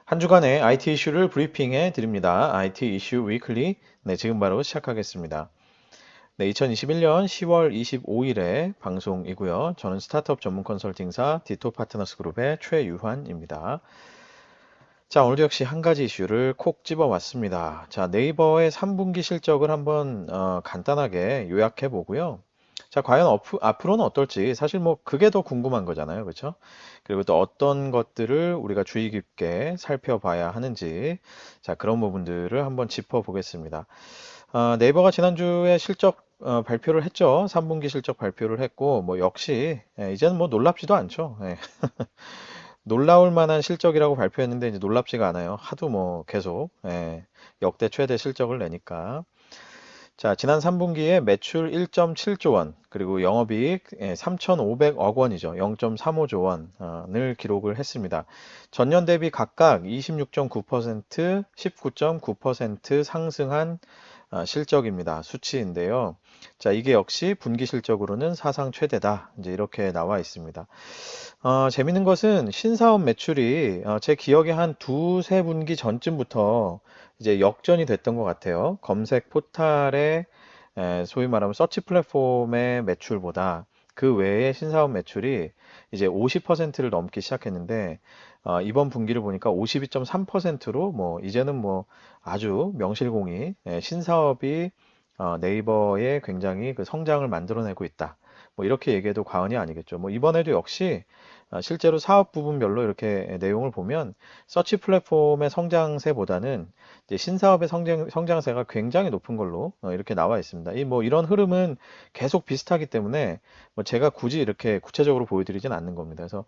한 주간의 IT 이슈를 브리핑해 드립니다. IT 이슈 위클리. 네, 지금 바로 시작하겠습니다. 네, 2021년 10월 25일에 방송이고요. 저는 스타트업 전문 컨설팅사 디토 파트너스 그룹의 최유환입니다. 자, 오늘도 역시 한 가지 이슈를 콕 집어왔습니다. 자, 네이버의 3분기 실적을 한번 간단하게 요약해 보고요. 자, 과연 앞으로는 어떨지 사실 뭐 그게 더 궁금한 거잖아요. 그렇죠? 그리고 또 어떤 것들을 우리가 주의 깊게 살펴봐야 하는지 자, 그런 부분들을 한번 짚어보겠습니다. 네이버가 지난주에 실적 발표를 했죠. 3분기 실적 발표를 했고 뭐 역시 이제는 뭐 놀랍지도 않죠. 예. 놀라울 만한 실적이라고 발표했는데 이제 놀랍지가 않아요. 하도 뭐 계속 역대 최대 실적을 내니까. 자, 지난 3분기에 매출 1.7조 원, 그리고 영업이익 3,500억 원이죠. 0.35조 원을 기록을 했습니다. 전년 대비 각각 26.9%, 19.9% 상승한 실적입니다. 수치인데요. 자, 이게 역시 분기 실적으로는 사상 최대다. 이제 이렇게 나와 있습니다. 재밌는 것은 신사업 매출이 제 기억에 한 두세 분기 전쯤부터 이제 역전이 됐던 것 같아요. 검색 포탈의 소위 말하면 서치 플랫폼의 매출보다 그 외에 신사업 매출이 이제 50%를 넘기 시작했는데 이번 분기를 보니까 52.3%로 뭐 이제는 뭐 아주 명실공히 신사업이 네이버에 굉장히 그 성장을 만들어내고 있다. 뭐 이렇게 얘기해도 과언이 아니겠죠. 뭐 이번에도 역시 실제로 사업 부분별로 이렇게 내용을 보면 서치 플랫폼의 성장세보다는 이제 신사업의 성장세가 굉장히 높은 걸로 이렇게 나와 있습니다. 이 뭐 이런 흐름은 계속 비슷하기 때문에 뭐 제가 굳이 이렇게 구체적으로 보여드리진 않는 겁니다. 그래서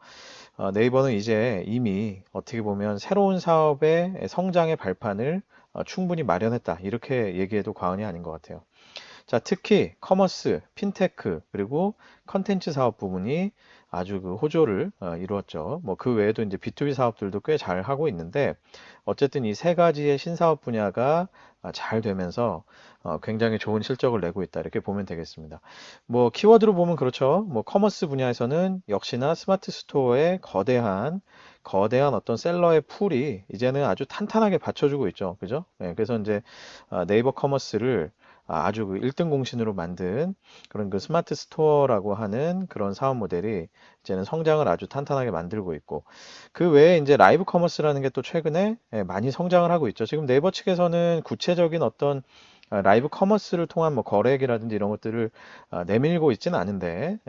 네이버는 이제 이미 어떻게 보면 새로운 사업의 성장의 발판을 충분히 마련했다. 이렇게 얘기해도 과언이 아닌 것 같아요. 자, 특히 커머스, 핀테크, 그리고 컨텐츠 사업 부분이 아주 그 호조를 이루었죠. 뭐 그 외에도 이제 B2B 사업들도 꽤 잘 하고 있는데 어쨌든 이 세 가지의 신사업 분야가 잘 되면서 굉장히 좋은 실적을 내고 있다. 이렇게 보면 되겠습니다. 뭐 키워드로 보면 그렇죠. 뭐 커머스 분야에서는 역시나 스마트 스토어의 거대한 어떤 셀러의 풀이 이제는 아주 탄탄하게 받쳐주고 있죠. 그죠? 네, 그래서 이제 네이버 커머스를 아주 그 1등 공신으로 만든 그런 그 스마트 스토어라고 하는 그런 사업 모델이 이제는 성장을 아주 탄탄하게 만들고 있고 그 외에 이제 라이브 커머스라는 게 또 최근에 많이 성장을 하고 있죠. 지금 네이버 측에서는 구체적인 어떤 라이브 커머스를 통한 뭐 거래액이라든지 이런 것들을 내밀고 있지는 않은데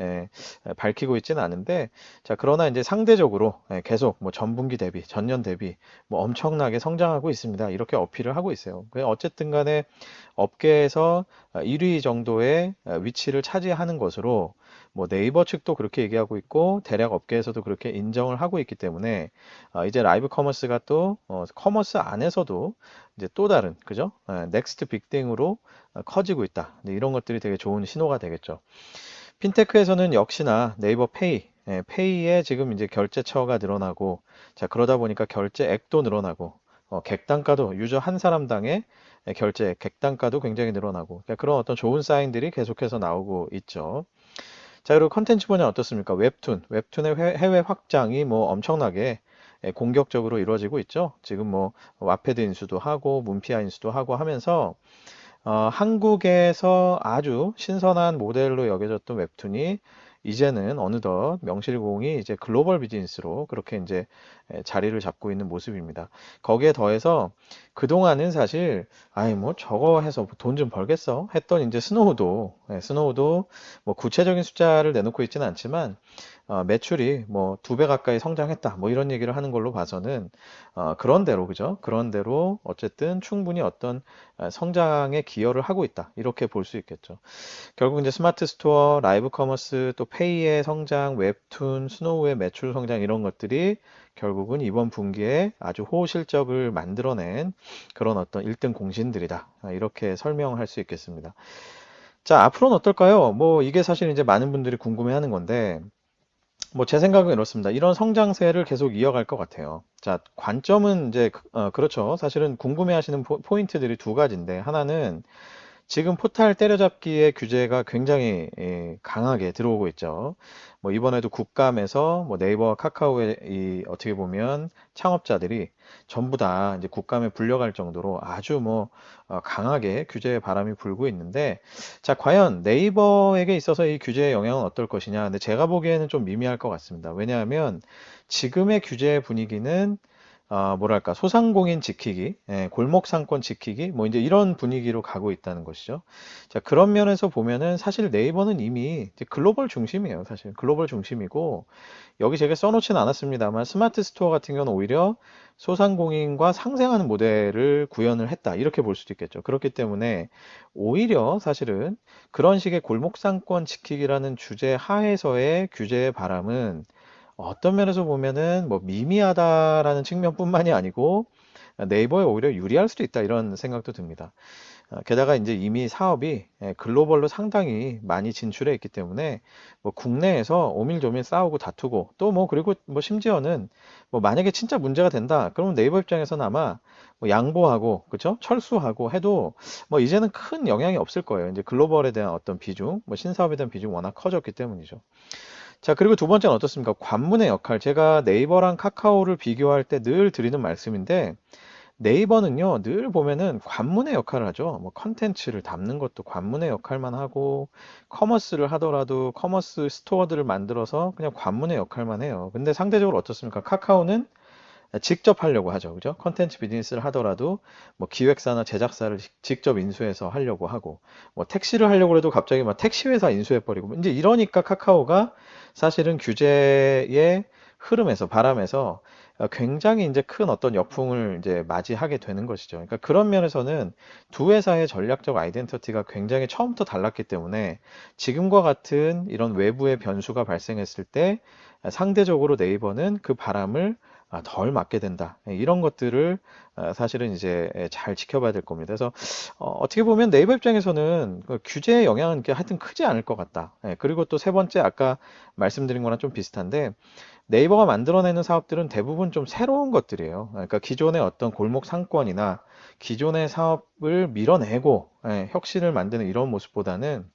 밝히고 있지는 않은데 자 그러나 이제 상대적으로 계속 뭐 전분기 대비 전년 대비 뭐 엄청나게 성장하고 있습니다. 이렇게 어필을 하고 있어요. 어쨌든 간에 업계에서 1위 정도의 위치를 차지하는 것으로 뭐 네이버 측도 그렇게 얘기하고 있고 대략 업계에서도 그렇게 인정을 하고 있기 때문에 이제 라이브 커머스가 또 커머스 안에서도 이제 또 다른 그죠? 넥스트 빅띵으로 커지고 있다. 이런 것들이 되게 좋은 신호가 되겠죠. 핀테크에서는 역시나 네이버 페이, 페이에 지금 이제 결제처가 늘어나고, 자, 그러다 보니까 결제액도 늘어나고, 객단가도 유저 한 사람당의 결제 객단가도 굉장히 늘어나고, 그러니까 그런 어떤 좋은 사인들이 계속해서 나오고 있죠. 자, 그리고 컨텐츠 분야 어떻습니까? 웹툰의 해외 확장이 뭐 엄청나게 공격적으로 이루어지고 있죠. 지금 뭐 와패드 인수도 하고 문피아 인수도 하고 하면서 한국에서 아주 신선한 모델로 여겨졌던 웹툰이 이제는 어느덧 명실공히 이제 글로벌 비즈니스로 그렇게 이제 자리를 잡고 있는 모습입니다. 거기에 더해서 그동안은 사실 아이 뭐 저거 해서 돈 좀 벌겠어 했던 이제 스노우도 뭐 구체적인 숫자를 내놓고 있지는 않지만 매출이 뭐 2배 가까이 성장했다. 뭐 이런 얘기를 하는 걸로 봐서는 그런 대로 그죠? 그런 대로 어쨌든 충분히 어떤 성장에 기여를 하고 있다. 이렇게 볼 수 있겠죠. 결국 이제 스마트 스토어, 라이브 커머스, 또 페이의 성장, 웹툰, 스노우의 매출 성장 이런 것들이 결국은 이번 분기에 아주 호실적을 만들어낸 그런 어떤 1등 공신들이다. 이렇게 설명할 수 있겠습니다. 자, 앞으로는 어떨까요? 뭐 이게 사실 이제 많은 분들이 궁금해하는 건데 뭐 제 생각은 이렇습니다. 이런 성장세를 계속 이어갈 것 같아요. 자, 관점은 이제 그렇죠. 사실은 궁금해하시는 포인트들이 두 가지인데 하나는 지금 포탈 때려잡기의 규제가 굉장히 강하게 들어오고 있죠. 뭐 이번에도 국감에서 뭐 네이버와 카카오의 어떻게 보면 창업자들이 전부 다 이제 국감에 불려갈 정도로 아주 뭐 강하게 규제의 바람이 불고 있는데, 자, 과연 네이버에게 있어서 이 규제의 영향은 어떨 것이냐? 근데 제가 보기에는 좀 미미할 것 같습니다. 왜냐하면 지금의 규제 분위기는 뭐랄까, 소상공인 지키기, 골목 상권 지키기, 뭐 이제 이런 분위기로 가고 있다는 것이죠. 자, 그런 면에서 보면은 사실 네이버는 이미 이제 글로벌 중심이에요. 사실 글로벌 중심이고, 여기 제가 써놓지는 않았습니다만 스마트 스토어 같은 경우는 오히려 소상공인과 상생하는 모델을 구현을 했다. 이렇게 볼 수도 있겠죠. 그렇기 때문에 오히려 사실은 그런 식의 골목 상권 지키기라는 주제 하에서의 규제의 바람은 어떤 면에서 보면은 뭐 미미하다라는 측면뿐만이 아니고 네이버에 오히려 유리할 수도 있다, 이런 생각도 듭니다. 게다가 이제 이미 사업이 글로벌로 상당히 많이 진출해 있기 때문에 뭐 국내에서 오밀조밀 싸우고 다투고 또 뭐 그리고 뭐 심지어는 뭐 만약에 진짜 문제가 된다 그러면 네이버 입장에서는 아마 뭐 양보하고 그죠, 철수하고 해도 뭐 이제는 큰 영향이 없을 거예요. 이제 글로벌에 대한 어떤 비중, 뭐 신사업에 대한 비중 워낙 커졌기 때문이죠. 자, 그리고 두 번째는 어떻습니까? 관문의 역할. 제가 네이버랑 카카오를 비교할 때 늘 드리는 말씀인데, 네이버는요, 늘 보면은 관문의 역할을 하죠. 뭐 컨텐츠를 담는 것도 관문의 역할만 하고, 커머스를 하더라도 커머스 스토어들을 만들어서 그냥 관문의 역할만 해요. 근데 상대적으로 어떻습니까? 카카오는 직접 하려고 하죠. 그죠? 컨텐츠 비즈니스를 하더라도 뭐 기획사나 제작사를 직접 인수해서 하려고 하고, 뭐 택시를 하려고 해도 갑자기 막 택시 회사 인수해버리고, 이제 이러니까 카카오가 사실은 규제의 흐름에서, 바람에서 굉장히 이제 큰 어떤 역풍을 이제 맞이하게 되는 것이죠. 그러니까 그런 면에서는 두 회사의 전략적 아이덴티티가 굉장히 처음부터 달랐기 때문에 지금과 같은 이런 외부의 변수가 발생했을 때 상대적으로 네이버는 그 바람을 덜 맞게 된다. 이런 것들을 사실은 이제 잘 지켜봐야 될 겁니다. 그래서 어떻게 보면 네이버 입장에서는 그 규제의 영향은 이렇게 하여튼 크지 않을 것 같다. 그리고 또 세 번째 아까 말씀드린 거랑 좀 비슷한데, 네이버가 만들어내는 사업들은 대부분 좀 새로운 것들이에요. 그러니까 기존의 어떤 골목 상권이나 기존의 사업을 밀어내고 혁신을 만드는 이런 모습보다는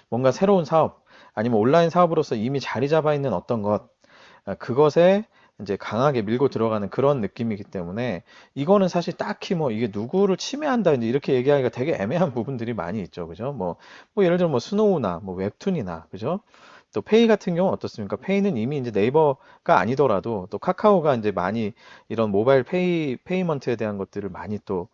뭔가 새로운 사업, 아니면 온라인 사업으로서 이미 자리 잡아 있는 어떤 것, 그것에 이제 강하게 밀고 들어가는 그런 느낌이기 때문에 이거는 사실 딱히 뭐 이게 누구를 침해한다 이제 이렇게 얘기하기가 되게 애매한 부분들이 많이 있죠. 그죠? 뭐 예를 들어 뭐 스노우나 뭐 웹툰이나 그죠? 또 페이 같은 경우는 어떻습니까? 페이는 이미 이제 네이버가 아니더라도 또 카카오가 이제 많이 이런 모바일 페이먼트에 대한 것들을 많이 또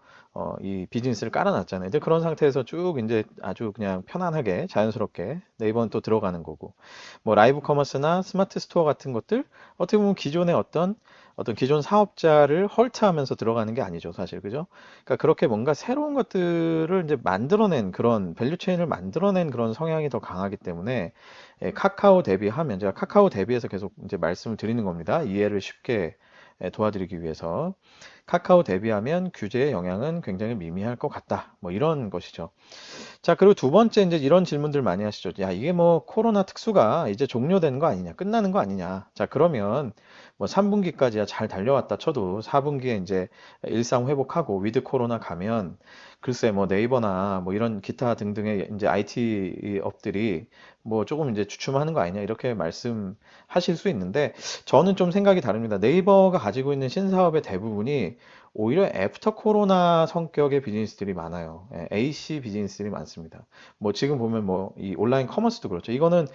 이 비즈니스를 깔아놨잖아요. 이제 그런 상태에서 쭉 이제 아주 그냥 편안하게 자연스럽게 네이버는 또 들어가는 거고, 뭐 라이브 커머스나 스마트 스토어 같은 것들 어떻게 보면 기존의 어떤 기존 사업자를 헐트하면서 들어가는 게 아니죠, 사실. 그죠? 그러니까 그렇게 뭔가 새로운 것들을 이제 만들어낸 그런 밸류 체인을 만들어낸 그런 성향이 더 강하기 때문에 카카오 대비하면, 제가 카카오 대비해서 계속 이제 말씀을 드리는 겁니다. 이해를 쉽게 도와드리기 위해서. 카카오 대비하면 규제의 영향은 굉장히 미미할 것 같다. 뭐 이런 것이죠. 자, 그리고 두 번째 이제 이런 질문들 많이 하시죠. 야, 이게 뭐 코로나 특수가 이제 종료되는 거 아니냐, 끝나는 거 아니냐. 자, 그러면 뭐 3분기까지야 잘 달려왔다 쳐도 4분기에 이제 일상 회복하고 위드 코로나 가면 글쎄 뭐 네이버나 뭐 이런 기타 등등의 이제 IT 업들이 뭐 조금 이제 주춤하는 거 아니냐 이렇게 말씀하실 수 있는데, 저는 좀 생각이 다릅니다. 네이버가 가지고 있는 신사업의 대부분이 오히려 애프터 코로나 성격의 비즈니스들이 많아요. AC 비즈니스들이 많습니다. 뭐 지금 보면 뭐 이 온라인 커머스도 그렇죠. 이거는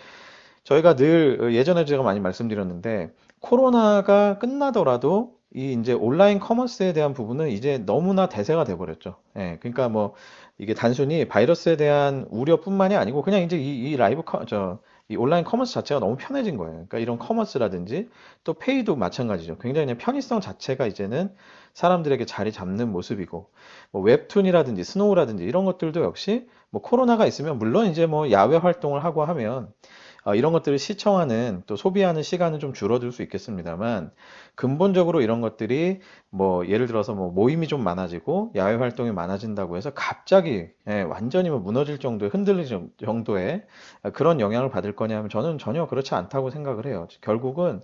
저희가 늘 예전에 제가 많이 말씀드렸는데, 코로나가 끝나더라도 이 이제 온라인 커머스에 대한 부분은 이제 너무나 대세가 돼버렸죠. 그러니까 뭐 이게 단순히 바이러스에 대한 우려뿐만이 아니고 그냥 이제 이 라이브 이 온라인 커머스 자체가 너무 편해진 거예요. 그러니까 이런 커머스라든지 또 페이도 마찬가지죠. 굉장히 그냥 편의성 자체가 이제는 사람들에게 자리 잡는 모습이고, 뭐 웹툰이라든지 스노우라든지 이런 것들도 역시 뭐 코로나가 있으면 물론 이제 뭐 야외 활동을 하고 하면 이런 것들을 시청하는 또 소비하는 시간은 좀 줄어들 수 있겠습니다만, 근본적으로 이런 것들이 뭐 예를 들어서 뭐 모임이 좀 많아지고 야외 활동이 많아진다고 해서 갑자기 완전히 뭐 무너질 정도의, 흔들릴 정도의 그런 영향을 받을 거냐면 저는 전혀 그렇지 않다고 생각을 해요. 결국은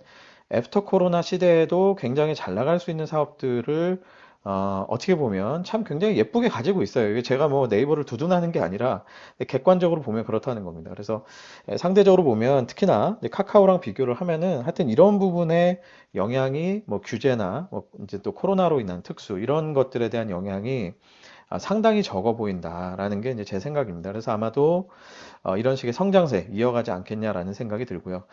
애프터 코로나 시대에도 굉장히 잘 나갈 수 있는 사업들을 어떻게 보면 참 굉장히 예쁘게 가지고 있어요. 이게 제가 뭐 네이버를 두둔하는 게 아니라 객관적으로 보면 그렇다는 겁니다. 그래서 상대적으로 보면 특히나 이제 카카오랑 비교를 하면은 하여튼 이런 부분에 영향이 뭐 규제나 뭐 이제 또 코로나로 인한 특수 이런 것들에 대한 영향이 상당히 적어 보인다라는 게 이제 제 생각입니다. 그래서 아마도 이런 식의 성장세 이어가지 않겠냐라는 생각이 들고요.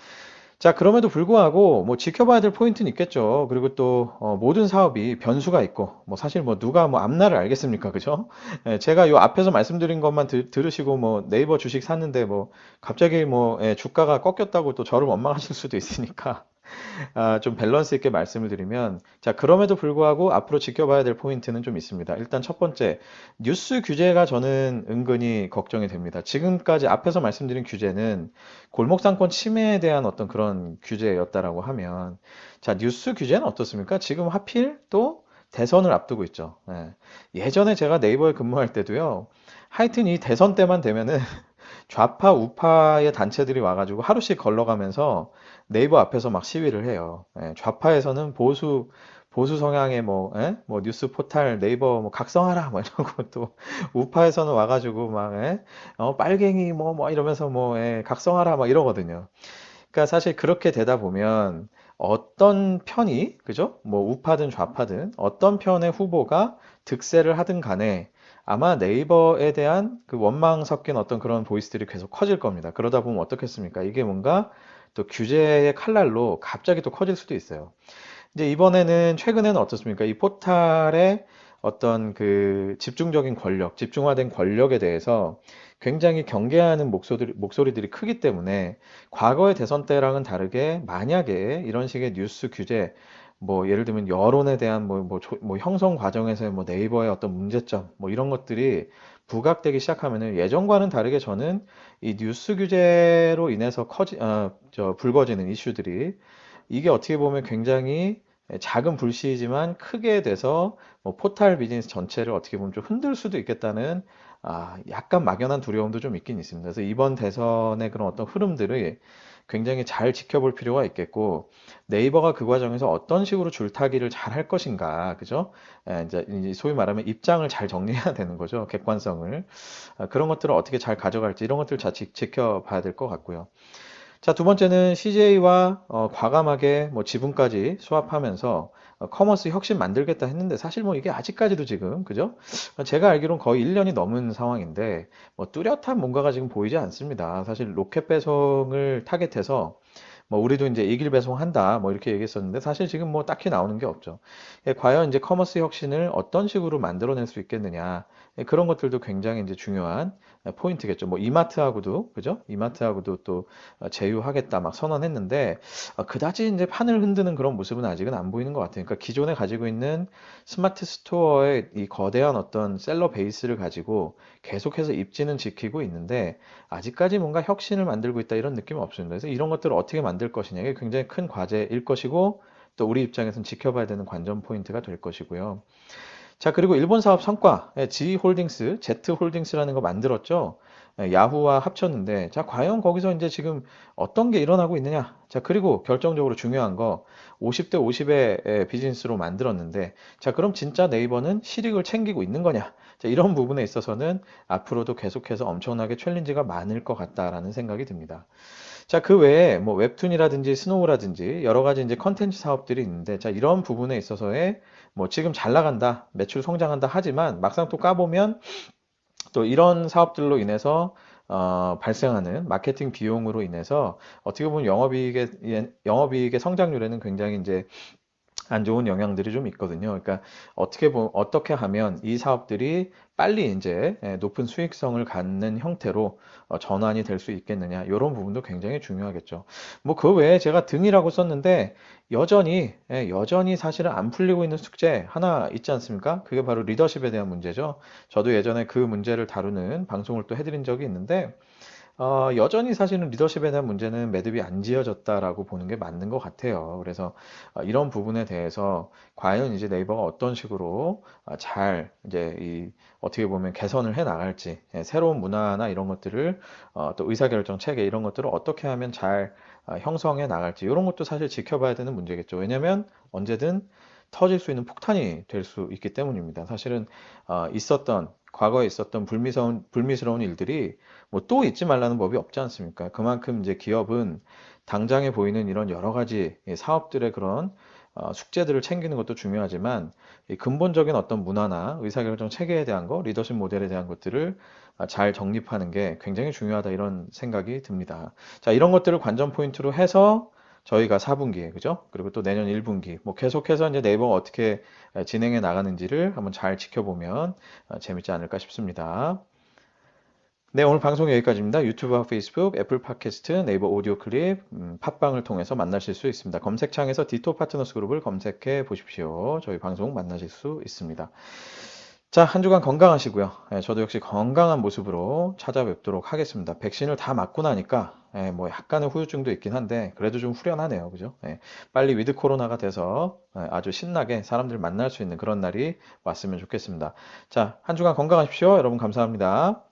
자, 그럼에도 불구하고 뭐 지켜봐야 될 포인트는 있겠죠. 그리고 또 모든 사업이 변수가 있고 뭐 사실 뭐 누가 뭐 앞날을 알겠습니까? 그죠? 제가 요 앞에서 말씀드린 것만 들으시고 뭐 네이버 주식 샀는데 뭐 갑자기 뭐 주가가 꺾였다고 또 저를 원망하실 수도 있으니까 좀 밸런스 있게 말씀을 드리면, 자, 그럼에도 불구하고 앞으로 지켜봐야 될 포인트는 좀 있습니다. 일단 첫 번째, 뉴스 규제가 저는 은근히 걱정이 됩니다. 지금까지 앞에서 말씀드린 규제는 골목상권 침해에 대한 어떤 그런 규제였다라고 하면, 자, 뉴스 규제는 어떻습니까? 지금 하필 또 대선을 앞두고 있죠. 예전에 제가 네이버에 근무할 때도요, 하여튼 이 대선 때만 되면은 좌파 우파의 단체들이 와가지고 하루씩 걸러가면서 네이버 앞에서 막 시위를 해요. 좌파에서는 보수 성향의 뭐 뉴스 포탈 네이버 뭐 각성하라 뭐 이러고 또 우파에서는 와가지고 막 빨갱이 뭐 이러면서 각성하라 막 이러거든요. 그러니까 사실 그렇게 되다 보면 어떤 편이, 그죠? 뭐 우파든 좌파든 어떤 편의 후보가 득세를 하든 간에 아마 네이버에 대한 그 원망 섞인 어떤 그런 보이스들이 계속 커질 겁니다. 그러다 보면 어떻겠습니까? 이게 뭔가 또 규제의 칼날로 갑자기 또 커질 수도 있어요. 이제 이번에는 최근에는 어떻습니까? 이 포탈의 어떤 그 집중적인 권력, 집중화된 권력에 대해서 굉장히 경계하는 목소리들이 크기 때문에 과거의 대선 때랑은 다르게 만약에 이런 식의 뉴스 규제, 뭐 예를 들면 여론에 대한 뭐 형성 과정에서의 뭐 네이버의 어떤 문제점, 뭐 이런 것들이 부각되기 시작하면은 예전과는 다르게 저는 이 뉴스 규제로 인해서 불거지는 이슈들이 이게 어떻게 보면 굉장히 작은 불씨이지만 크게 돼서 뭐 포탈 비즈니스 전체를 어떻게 보면 좀 흔들 수도 있겠다는 약간 막연한 두려움도 좀 있긴 있습니다. 그래서 이번 대선의 그런 어떤 흐름들을 굉장히 잘 지켜볼 필요가 있겠고 네이버가 그 과정에서 어떤 식으로 줄타기를 잘 할 것인가, 그죠? 이제 소위 말하면 입장을 잘 정리해야 되는 거죠. 객관성을. 그런 것들을 어떻게 잘 가져갈지 이런 것들을 잘 지켜봐야 될 것 같고요. 자, 두 번째는 CJ와 과감하게 뭐 지분까지 수합하면서 커머스 혁신 만들겠다 했는데 사실 뭐 이게 아직까지도 지금 그죠? 제가 알기로는 거의 1년이 넘은 상황인데 뭐 뚜렷한 뭔가가 지금 보이지 않습니다. 사실 로켓 배송을 타겟해서 뭐 우리도 이제 이길 배송한다 뭐 이렇게 얘기했었는데 사실 지금 뭐 딱히 나오는 게 없죠. 과연 이제 커머스 혁신을 어떤 식으로 만들어낼 수 있겠느냐. 그런 것들도 굉장히 이제 중요한 포인트겠죠. 뭐 이마트하고도 그죠? 이마트하고도 또 제휴하겠다 막 선언했는데 그다지 이제 판을 흔드는 그런 모습은 아직은 안 보이는 것 같아요. 그러니까 기존에 가지고 있는 스마트 스토어의 이 거대한 어떤 셀러 베이스를 가지고 계속해서 입지는 지키고 있는데 아직까지 뭔가 혁신을 만들고 있다 이런 느낌은 없습니다. 그래서 이런 것들을 어떻게 만들 것이냐 이게 굉장히 큰 과제일 것이고 또 우리 입장에서는 지켜봐야 되는 관전 포인트가 될 것이고요. 자, 그리고 일본 사업 성과, G홀딩스, Z홀딩스라는 거 만들었죠. 야후와 합쳤는데, 자, 과연 거기서 이제 지금 어떤 게 일어나고 있느냐? 자, 그리고 결정적으로 중요한 거, 50대 50의 비즈니스로 만들었는데, 자, 그럼 진짜 네이버는 실익을 챙기고 있는 거냐? 자, 이런 부분에 있어서는 앞으로도 계속해서 엄청나게 챌린지가 많을 것 같다라는 생각이 듭니다. 자, 그 외에 뭐 웹툰이라든지 스노우라든지 여러 가지 이제 컨텐츠 사업들이 있는데, 자, 이런 부분에 있어서의 뭐 지금 잘 나간다, 매출 성장한다 하지만 막상 또 까보면 또 이런 사업들로 인해서 발생하는 마케팅 비용으로 인해서 어떻게 보면 영업이익의 성장률에는 굉장히 이제 안 좋은 영향들이 좀 있거든요. 그러니까 어떻게 하면 이 사업들이 빨리 이제 높은 수익성을 갖는 형태로 전환이 될 수 있겠느냐. 이런 부분도 굉장히 중요하겠죠. 뭐 그 외에 제가 등이라고 썼는데 여전히 사실은 안 풀리고 있는 숙제 하나 있지 않습니까? 그게 바로 리더십에 대한 문제죠. 저도 예전에 그 문제를 다루는 방송을 또 해드린 적이 있는데 여전히 사실은 리더십에 대한 문제는 매듭이 안 지어졌다라고 보는 게 맞는 것 같아요. 그래서 이런 부분에 대해서 과연 이제 네이버가 어떤 식으로 잘 이제 어떻게 보면 개선을 해 나갈지, 새로운 문화나 이런 것들을 또 의사결정 체계 이런 것들을 어떻게 하면 잘 형성해 나갈지 이런 것도 사실 지켜봐야 되는 문제겠죠. 왜냐면 언제든 터질 수 있는 폭탄이 될 수 있기 때문입니다. 사실은 과거에 있었던 불미스러운 일들이 뭐 또 잊지 말라는 법이 없지 않습니까? 그만큼 이제 기업은 당장에 보이는 이런 여러 가지 사업들의 그런 숙제들을 챙기는 것도 중요하지만 이 근본적인 어떤 문화나 의사결정 체계에 대한 거, 리더십 모델에 대한 것들을 잘 정립하는 게 굉장히 중요하다 이런 생각이 듭니다. 자, 이런 것들을 관전 포인트로 해서 저희가 4분기에, 그죠? 그리고 또 내년 1분기, 뭐 계속해서 이제 네이버가 어떻게 진행해 나가는지를 한번 잘 지켜보면 재밌지 않을까 싶습니다. 네, 오늘 방송 여기까지입니다. 유튜브와 페이스북, 애플 팟캐스트, 네이버 오디오 클립, 팟빵을 통해서 만나실 수 있습니다. 검색창에서 디토 파트너스 그룹을 검색해 보십시오. 저희 방송 만나실 수 있습니다. 자, 한 주간 건강하시고요. 저도 역시 건강한 모습으로 찾아뵙도록 하겠습니다. 백신을 다 맞고 나니까 뭐 약간의 후유증도 있긴 한데 그래도 좀 후련하네요. 그죠? 빨리 위드 코로나가 돼서 아주 신나게 사람들 만날 수 있는 그런 날이 왔으면 좋겠습니다. 자, 한 주간 건강하십시오. 여러분 감사합니다.